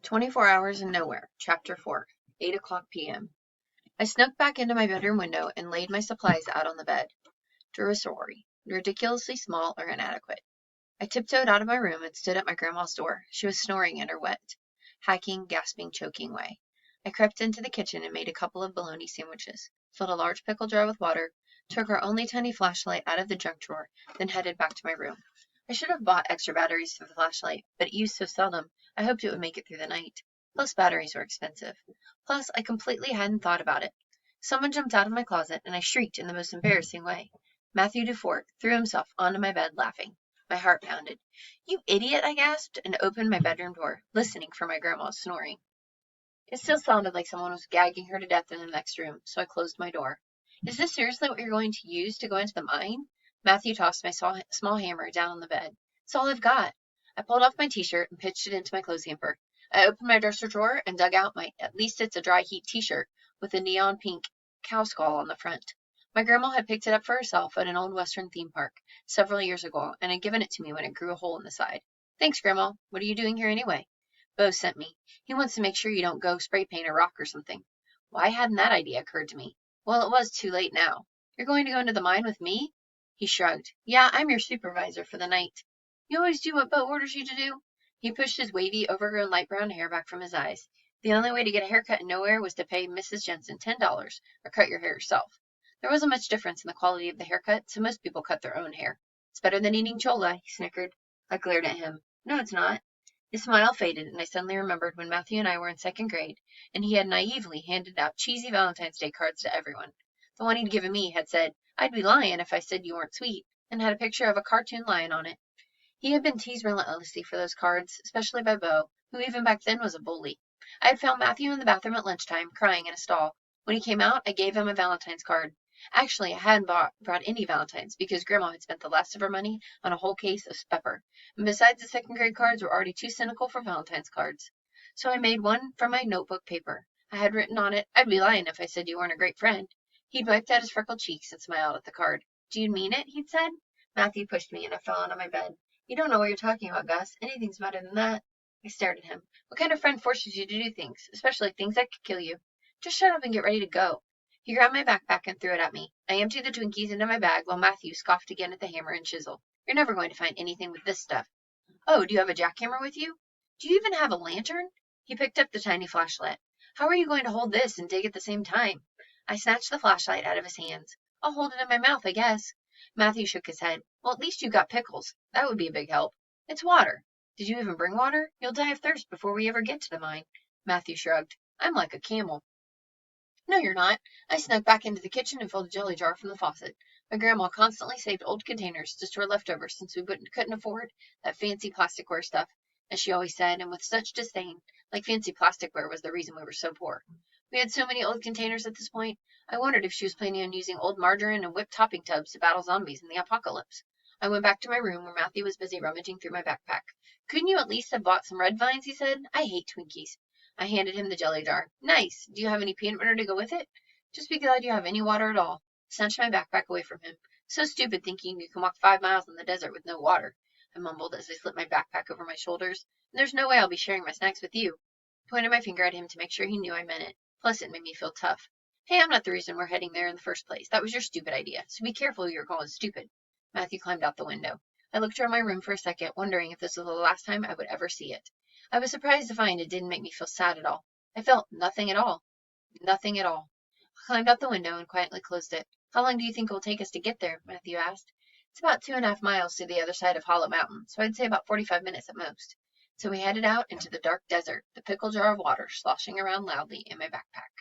24 Hours in Nowhere, Chapter 4, 8 o'clock p.m. I snuck back into my bedroom window and laid my supplies out on the bed. Derisory, ridiculously small or inadequate. I tiptoed out of my room and stood at my grandma's door. She was snoring in her wet, hacking, gasping, choking way. I crept into the kitchen and made a couple of bologna sandwiches, filled a large pickle jar with water, took our only tiny flashlight out of the junk drawer, then headed back to my room. I should have bought extra batteries for the flashlight, but used so seldom, I hoped it would make it through the night. Plus, batteries were expensive. Plus, I completely hadn't thought about it. Someone jumped out of my closet, and I shrieked in the most embarrassing way. Matthew Dufort threw himself onto my bed, laughing. My heart pounded. "You idiot!" I gasped, and opened my bedroom door, listening for my grandma's snoring. It still sounded like someone was gagging her to death in the next room, so I closed my door. "Is this seriously what you're going to use to go into the mine?" Matthew tossed my small hammer down on the bed. "It's all I've got." I pulled off my t-shirt and pitched it into my clothes hamper. I opened my dresser drawer and dug out my "At least it's a dry heat" t-shirt with a neon pink cow skull on the front. My grandma had picked it up for herself at an old Western theme park several years ago and had given it to me when it grew a hole in the side. "Thanks, Grandma. What are you doing here anyway?" "Bo sent me. He wants to make sure you don't go spray paint a rock or something." Why hadn't that idea occurred to me? Well, it was too late now. "You're going to go into the mine with me?" He shrugged. "Yeah, I'm your supervisor for the night." "You always do what Bo orders you to do?" He pushed his wavy, overgrown light brown hair back from his eyes. The only way to get a haircut in Nowhere was to pay Mrs. Jensen $10 or cut your hair yourself. There wasn't much difference in the quality of the haircut, so most people cut their own hair. "It's better than eating chola," he snickered. I glared at him. "No, it's not." His smile faded, and I suddenly remembered when Matthew and I were in second grade, and he had naively handed out cheesy Valentine's Day cards to everyone. The one he'd given me had said, "I'd be lying if I said you weren't sweet," and had a picture of a cartoon lion on it. He had been teased relentlessly for those cards, especially by Bo, who even back then was a bully. I had found Matthew in the bathroom at lunchtime, crying in a stall. When he came out, I gave him a Valentine's card. Actually, I hadn't brought any Valentines, because Grandma had spent the last of her money on a whole case of pepper, and besides, the second grade cards were already too cynical for Valentine's cards. So I made one from my notebook paper. I had written on it, "I'd be lying if I said you weren't a great friend." He'd wiped out his freckled cheeks and smiled at the card. "Do you mean it?" he'd said. Matthew pushed me, and I fell onto my bed. "You don't know what you're talking about, Gus. Anything's better than that." I stared at him. "What kind of friend forces you to do things, especially things that could kill you?" "Just shut up and get ready to go." He grabbed my backpack and threw it at me. I emptied the Twinkies into my bag while Matthew scoffed again at the hammer and chisel. "You're never going to find anything with this stuff." "Oh, do you have a jackhammer with you?" "Do you even have a lantern?" He picked up the tiny flashlight. "How are you going to hold this and dig at the same time?" I snatched the flashlight out of his hands. "I'll hold it in my mouth, I guess." Matthew shook his head. "Well, at least you've got pickles. That would be a big help." "It's water." "Did you even bring water? You'll die of thirst before we ever get to the mine." Matthew shrugged. "I'm like a camel." "No, you're not." I snuck back into the kitchen and filled a jelly jar from the faucet. My grandma constantly saved old containers to store leftovers since we couldn't afford that fancy plasticware stuff, as she always said, and with such disdain, like fancy plasticware was the reason we were so poor. We had so many old containers at this point, I wondered if she was planning on using old margarine and whipped topping tubs to battle zombies in the apocalypse. I went back to my room where Matthew was busy rummaging through my backpack. "Couldn't you at least have bought some red vines?" he said. "I hate Twinkies." I handed him the jelly jar. "Nice. Do you have any peanut butter to go with it?" "Just be glad you have any water at all." I snatched my backpack away from him. "So stupid thinking you can walk 5 miles in the desert with no water," I mumbled as I slipped my backpack over my shoulders. "And there's no way I'll be sharing my snacks with you." I pointed my finger at him to make sure he knew I meant it. Plus, it made me feel tough. "Hey, I'm not the reason we're heading there in the first place. That was your stupid idea, so be careful who you're calling stupid." Matthew climbed out the window. I looked around my room for a second, wondering if this was the last time I would ever see it. I was surprised to find it didn't make me feel sad at all. I felt nothing at all. Nothing at all. I climbed out the window and quietly closed it. "How long do you think it will take us to get there?" Matthew asked. "It's about 2.5 miles to the other side of Hollow Mountain, so I'd say about 45 minutes at most." So we headed out into the dark desert, the pickle jar of water sloshing around loudly in my backpack.